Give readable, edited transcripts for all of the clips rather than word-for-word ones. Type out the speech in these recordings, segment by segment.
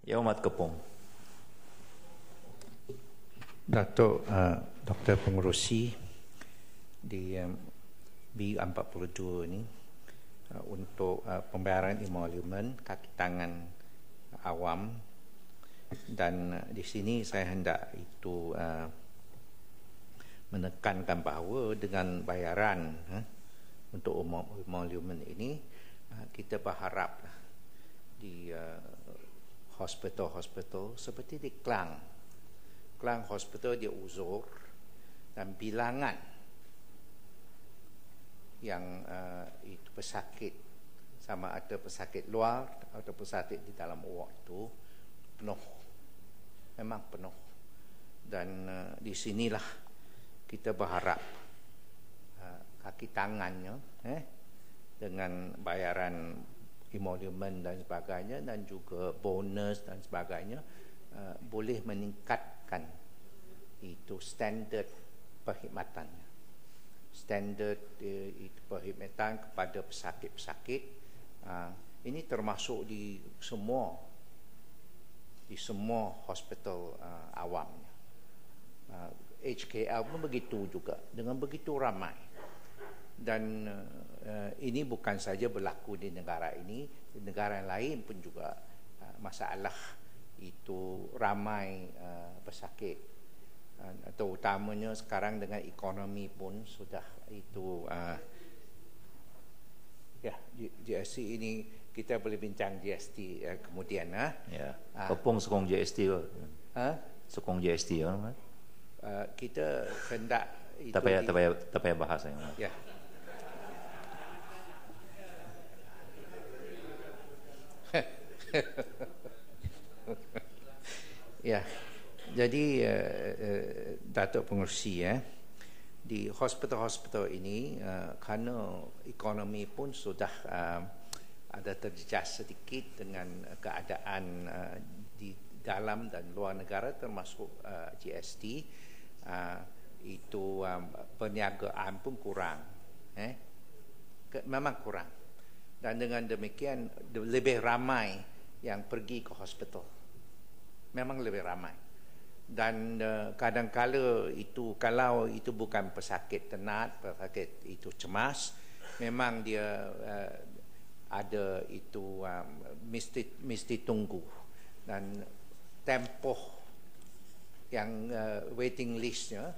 Ya, Umat Kepong. Datuk Dr. Pengerusi di B42 ini untuk pembayaran emolumen kaki tangan awam, dan di sini saya hendak itu menekankan bahawa dengan bayaran untuk emolumen ini kita berharap di hospital-hospital seperti di Klang Hospital dia uzur, dan bilangan yang itu pesakit, sama ada pesakit luar atau pesakit di dalam ward itu penuh, memang penuh. Dan di sinilah kita berharap kaki tangannya dengan bayaran emolumen dan sebagainya, dan juga bonus dan sebagainya, boleh meningkatkan itu standard perkhidmatannya, standard itu perkhidmatan kepada pesakit-pesakit. Ini termasuk di semua hospital awamnya. HKL pun begitu juga, dengan begitu ramai. Dan ini bukan saja berlaku di negara ini, di negara lain pun juga masalah itu ramai pesakit, terutamanya sekarang dengan ekonomi pun sudah itu GST ini kita boleh bincang GST kemudian Ya. Kepong sokong GST ke? Sokong GST ya, kita hendak itu tak payah bahas ya. Ya, jadi Datuk Pengerusi di hospital-hospital ini kerana ekonomi pun sudah ada terjejas sedikit dengan keadaan di dalam dan luar negara, termasuk GST, itu perniagaan pun kurang, memang kurang. Dan dengan demikian lebih ramai yang pergi ke hospital, memang lebih ramai. Dan kadang-kala itu, kalau itu bukan pesakit tenat, pesakit itu cemas, memang dia ada itu mesti tunggu, dan tempoh yang waiting listnya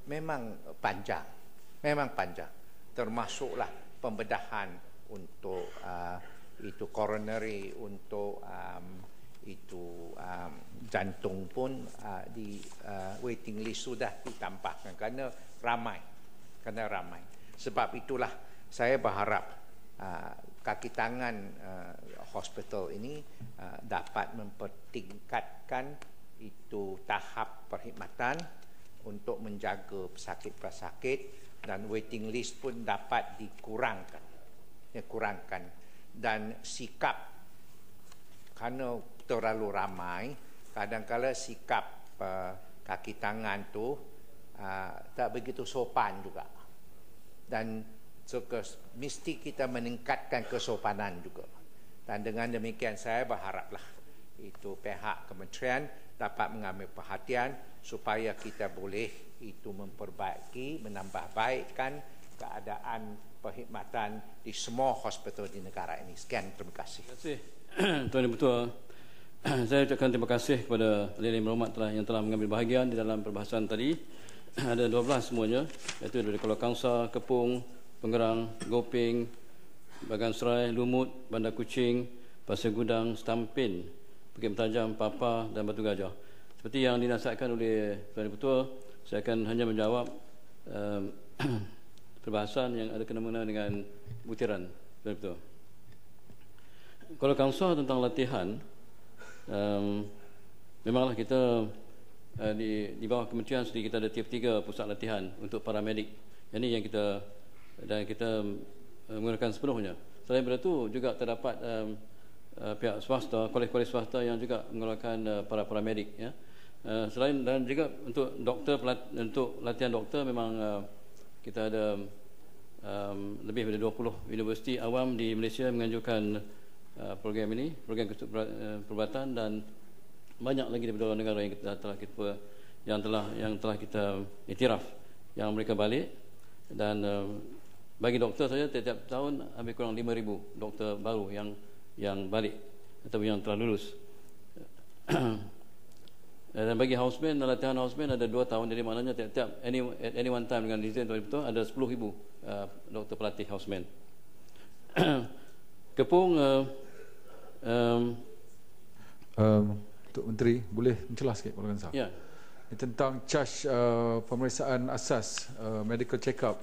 memang panjang, termasuklah pembedahan untuk itu coronary, untuk itu jantung pun di waiting list sudah ditambahkan kerana ramai. Sebab itulah saya berharap kaki tangan hospital ini dapat mempertingkatkan itu tahap perkhidmatan untuk menjaga pesakit-pesakit, dan waiting list pun dapat dikurangkan. Dan sikap, kerana terlalu ramai, kadang-kadang sikap kaki tangan tu tak begitu sopan juga, dan mesti kita meningkatkan kesopanan juga. Dan dengan demikian saya berharaplah itu pihak kementerian dapat mengambil perhatian supaya kita boleh itu memperbaiki, menambah baikkan keadaan perkhidmatan di semua hospital di negara ini. Sekian, terima kasih. Terima kasih Tuan Ketua. Saya ucapkan terima kasih kepada Ahli Maklumat yang telah mengambil bahagian di dalam perbahasan tadi. Ada 12 semuanya, iaitu dari Kuala Kangsar, Kepong, Pengerang, Gopeng, Bagan Serai, Lumut, Bandar Kuching, Pasir Gudang, Stampin, Bukit Mentajam, Papa dan Batu Gajah. Seperti yang dinasihatkan oleh Tuan Ketua, saya akan hanya menjawab perbahasan yang ada kena-mengena dengan butiran. Tuan Ketua, Kuala Kangsar tentang latihan, memanglah kita di bawah kementerian sendiri kita ada 3 pusat latihan untuk paramedik. Ini yang kita menggunakan sepenuhnya. Selain daripada itu juga terdapat pihak swasta, kolej-kolej swasta yang juga mengeluarkan para paramedik ya. Selain dan juga untuk doktor, untuk latihan doktor memang kita ada lebih dari 20 universiti awam di Malaysia menganjurkan program ini, program perubatan, dan banyak lagi daripada negara yang telah kita iktiraf yang mereka balik. Dan bagi doktor saja setiap tahun lebih kurang 5,000 doktor baru yang balik atau yang telah lulus. Dan bagi houseman, latihan houseman ada 2 tahun, jadi maknanya at any one time dengan design betul ada 10,000 doktor pelatih houseman. Kepung Tok Menteri boleh mencelah sikit Puan Kansar? ya. Ini tentang charge pemeriksaan asas medical check up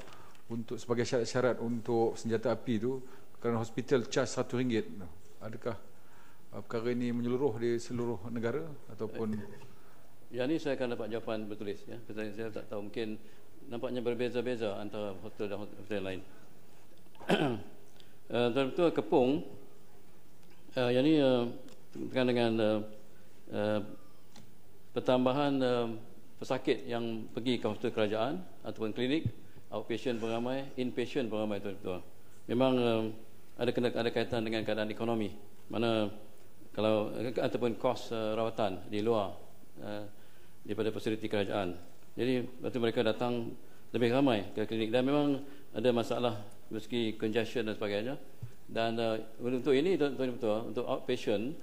untuk sebagai syarat-syarat untuk senjata api tu, kerana hospital charge RM1. Adakah perkara ini menyeluruh di seluruh negara ataupun Ya, ni saya akan dapat jawapan bertulis ya. Saya tak tahu, mungkin nampaknya berbeza-beza antara hotel dan hotel lain. Tuan-tuan, Kepung yang ni berkaitan dengan pertambahan pesakit yang pergi ke hospital kerajaan ataupun klinik, outpatient pun ramai, inpatient pun ramai, tuan-tuan. Memang ada kaitan dengan keadaan ekonomi, mana kalau ataupun kos rawatan di luar daripada fasiliti kerajaan. Jadi waktu mereka datang lebih ramai ke klinik, dan memang ada masalah meski congestion dan sebagainya. Dan untuk ini betul-betul untuk outpatient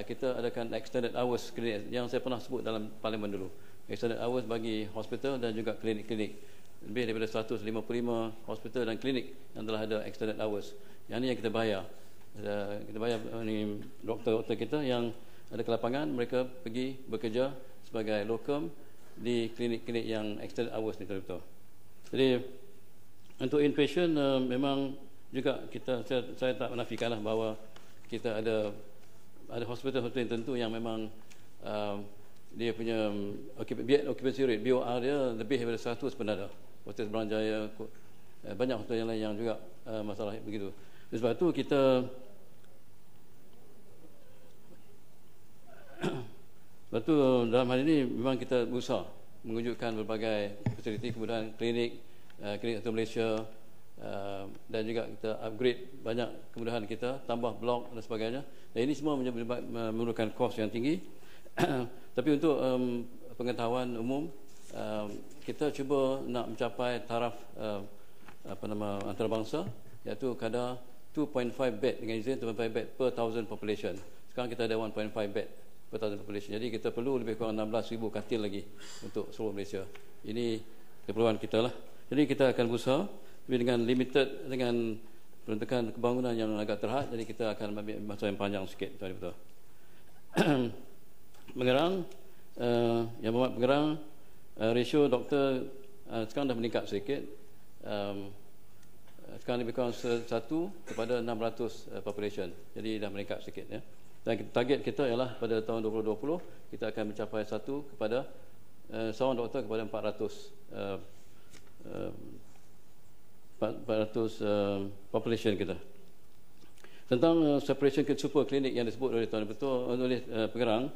kita adakan extended hours klinik yang saya pernah sebut dalam parlimen dulu. Extended hours bagi hospital dan juga klinik-klinik. Lebih daripada 155 hospital dan klinik yang telah ada extended hours. Yang ini yang kita bayar. Kita bayar ni doktor-doktor kita yang ada ke lapangan, mereka pergi bekerja sebagai locum di klinik-klinik yang extended hours ni, betul-betul. Jadi untuk inpatient memang juga saya tak menafikanlah bahawa kita ada hospital-hospital tertentu yang memang dia punya occupancy rate, BOR dia lebih daripada 100 pun ada. Hotel Seberang banyak hotel yang lain yang juga masalah begitu. Sebab itu kita Lepas tu dalam hal ini memang kita berusaha mewujudkan berbagai fasiliti, kemudahan klinik atau Malaysia, dan juga kita upgrade banyak kemudahan kita, tambah blok dan sebagainya. Dan ini semua memerlukan kos yang tinggi. Tapi untuk pengetahuan umum, kita cuba nak mencapai taraf antarabangsa, iaitu kadar 2.5 bed dengan izin 2.5 bed per 1,000 population. Sekarang kita ada 1.5 bed per 1,000 population. Jadi kita perlu lebih kurang 16,000 katil lagi untuk seluruh Malaysia. Ini keperluan kita lah. Jadi kita akan berusaha, tapi dengan limited, dengan peruntukan kebangunan yang agak terhad, jadi kita akan ambil masa yang panjang sikit. Betul. Pengerang, yang berhormat pengerang, ratio doktor sekarang dah meningkat sedikit. Sekarang lebih kurang 1 kepada 600 population. Jadi dah meningkat sedikit ya. Dan target kita ialah pada tahun 2020 kita akan mencapai 1 kepada seorang doktor kepada 400 population kita. Tentang separation ke super klinik yang disebut oleh Tuan Betul oleh pengerang,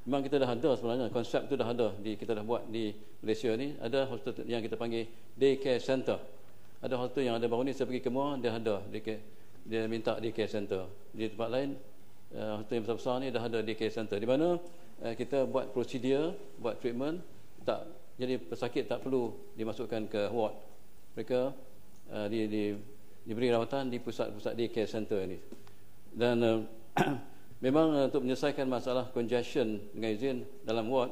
memang kita dah ada sebenarnya, konsep tu dah ada kita dah buat di Malaysia ni. Ada hospital yang kita panggil day care center. Ada hospital yang ada baru ni, saya pergi ke Muar, dia ada dia minta day care center. Di tempat lain hospital yang besar-besar ni dah ada day care center, di mana kita buat prosedur, buat treatment, jadi pesakit tak perlu dimasukkan ke ward. Mereka diberi rawatan di pusat-pusat day care center ini. Dan memang untuk menyelesaikan masalah congestion dengan izin dalam ward,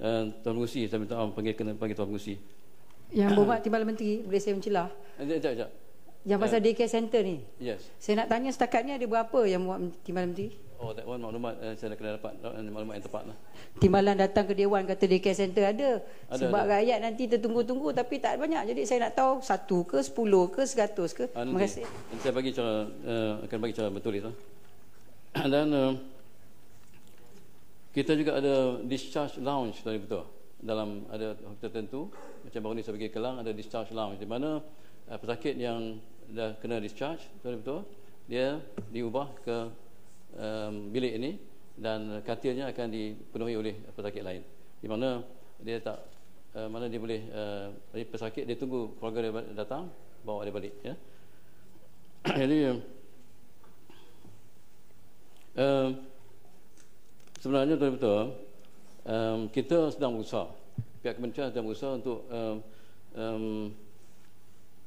Tuan Pengurusi, saya minta panggil Tuan Pengurusi. Yang berhormat Timbalan Menteri, boleh saya mencelah? Sekejap. Yang pasal daycare center ni. Yes. Saya nak tanya setakat ni ada berapa yang buat Timbalan Menteri? Oh, that one maklumat saya nak kena dapat maklumat yang tepat lah. Timbalan datang ke Dewan kata daycare center ada. Sebab ada. rakyat nanti tertunggu-tunggu tapi tak banyak. Jadi saya nak tahu 1 ke 10 ke 100 ke. Terima kasih. Nanti saya bagi cara akan bagi cara bertulis lah. Dan kita juga ada discharge lounge tadi betul. Dalam ada hospital tertentu, macam baru ni saya pergi Kelang, ada discharge lounge di mana pesakit yang dah kena discharge betul, dia diubah ke bilik ini dan katilnya akan dipenuhi oleh pesakit lain, di mana dia tak mana dia boleh pesakit dia tunggu keluarga dia datang bawa dia balik ya. Jadi Sebenarnya betul-betul kita sedang berusaha, pihak kementerian sedang berusaha untuk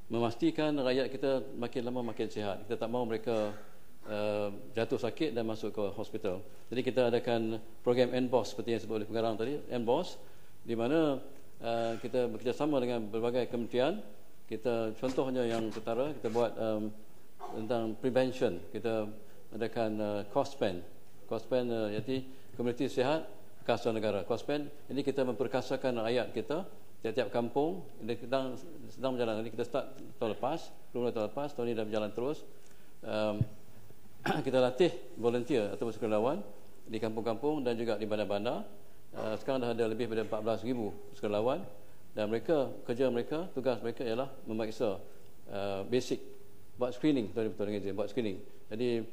memastikan rakyat kita makin lama makin sihat. Kita tak mahu mereka jatuh sakit dan masuk ke hospital. Jadi kita adakan program NBOS seperti yang disebut oleh pengarang tadi, NBOS, di mana kita bekerjasama dengan berbagai kementerian. Kita contohnya yang ketara, kita buat tentang prevention. Kita adakan COSPEN. COSPEN iaitu komuniti sihat kasa negara. COSPEN ini kita memperkasakan rakyat kita tiap-tiap kampung. Kita sedang berjalan. Jadi kita start tahun lepas, tahun lepas, tahun ini dah berjalan terus. Kita latih volunteer atau sukarelawan di kampung-kampung dan juga di bandar-bandar. Sekarang dah ada lebih daripada 14,000 sukarelawan, dan mereka, kerja mereka, tugas mereka ialah memeriksa basic, buat screening, buat screening. Jadi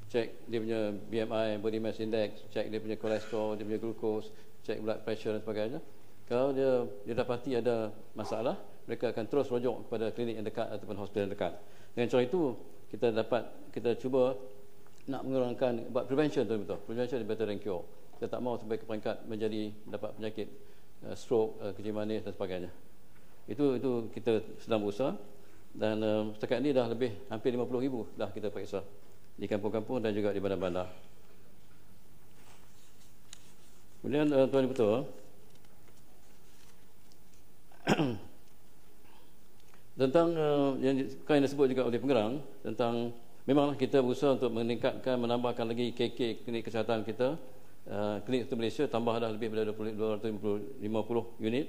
cek dia punya BMI, body mass index, cek dia punya kolesterol, dia punya glucose, cek blood pressure dan sebagainya. Kalau dia dapati ada masalah, mereka akan terus rujuk kepada klinik yang dekat ataupun hospital yang dekat. Dengan cara itu kita cuba nak mengurangkan, buat prevention betul-betul. Prevention is better than cure. Kita tak mahu sampai ke peringkat menjadi dapat penyakit stroke, kencing manis dan sebagainya. Itu kita sedang berusaha, dan setakat ini dah lebih hampir 50,000 dah kita periksa di kampung-kampung dan juga di bandar-bandar. Kemudian tuan betul tentang yang disebut juga oleh pengarang tentang, memanglah kita berusaha untuk meningkatkan, menambahkan lagi KK, klinik kesihatan kita. Klinik untuk Malaysia tambah dah lebih daripada 250 unit.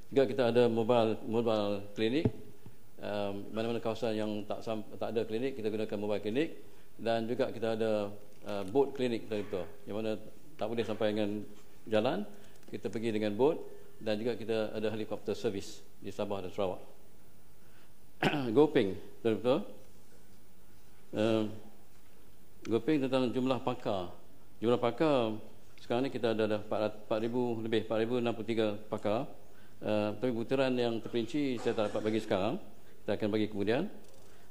Juga kita ada mobile klinik. Mana-mana kawasan yang tak ada klinik, kita gunakan mobile klinik. Dan juga kita ada boat klinik betul, yang mana tak boleh sampai dengan jalan, kita pergi dengan boat. Dan juga kita ada helikopter servis di Sabah dan Sarawak. Goping betul. Goping tentang jumlah pakar. Jumlah pakar sekarang ni kita ada 4,000 lebih, 4,063 pakar. Tapi butiran yang terperinci saya tak dapat bagi sekarang, kita akan bagi kemudian.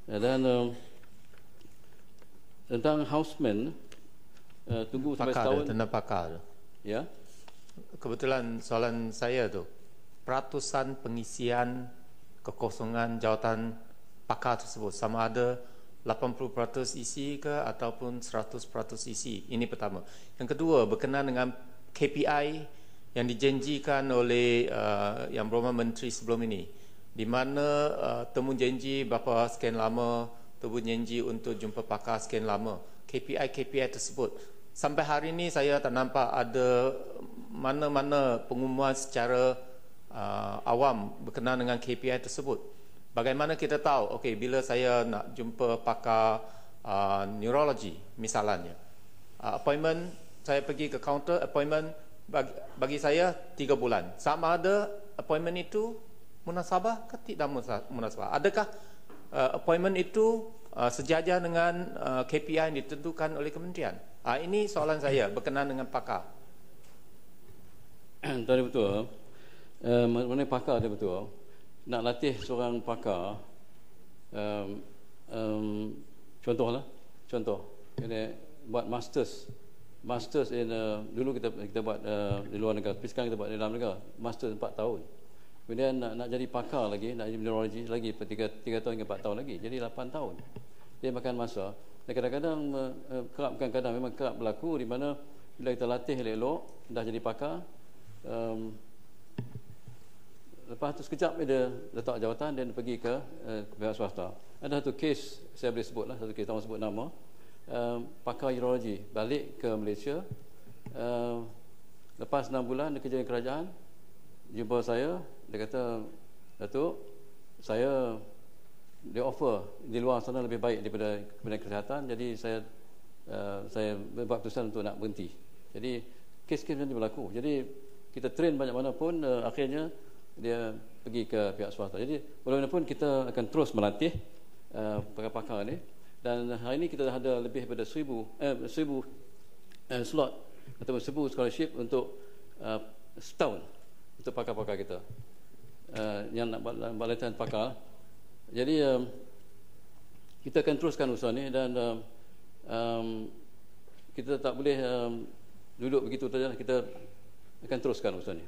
Dan tentang houseman, tunggu sampai setahun. Tentang pakar. Ya. Kebetulan soalan saya tu, peratusan pengisian kekosongan jawatan pakar tersebut sama ada 80% isi ke ataupun 100% isi. Ini pertama. Yang kedua, berkenaan dengan KPI yang dijanjikan oleh Yang Berhormat Menteri sebelum ini, di mana temu janji berapa sekian lama, temu janji untuk jumpa pakar sekian lama. KPI tersebut sampai hari ini saya tak nampak ada mana-mana pengumuman secara awam berkenaan dengan KPI tersebut. Bagaimana kita tahu, okey, bila saya nak jumpa pakar neurologi misalnya, appointment, saya pergi ke kaunter appointment, bagi saya 3 bulan. Sama ada appointment itu munasabah ke tidak munasabah? Adakah appointment itu sejajar dengan KPI yang ditentukan oleh kementerian? Ini soalan saya berkenaan dengan pakar. Tadi betul. Mengenai pakar dia betul. Nak latih seorang pakar, contoh ini buat masters in dulu kita buat di luar negara, tapi sekarang kita buat di dalam negara, masters 4 tahun. Kemudian nak jadi pakar lagi, nak jadi neurologi lagi 3 tahun hingga 4 tahun lagi, jadi 8 tahun. Dia makan masa. Dan kadang-kadang kadang memang kerap berlaku di mana bila kita latih elok, dah jadi pakar, lepas tu sekejap dia letak jawatan dan pergi ke pihak swasta. Ada satu kes, saya boleh sebut lah, satu kes, tak mahu sebut nama, pakar urologi balik ke Malaysia, lepas 6 bulan dia kerja di kerajaan, jumpa saya, dia kata, Datuk, dia offer di luar sana lebih baik daripada Kementerian Kesihatan, jadi saya buat keputusan untuk nak berhenti. Jadi kes-kes macam ni berlaku. Jadi kita train banyak mana pun, akhirnya dia pergi ke pihak swasta. Jadi bagaimanapun kita akan terus melatih pakar-pakar ni, dan hari ini kita dah ada lebih daripada 1,000 slot atau 1,000 scholarship untuk setahun untuk pakar-pakar kita yang nak buat latihan pakar. Jadi kita akan teruskan usaha ni, dan kita tak boleh duduk begitu saja. Kita akan teruskan urusan ini.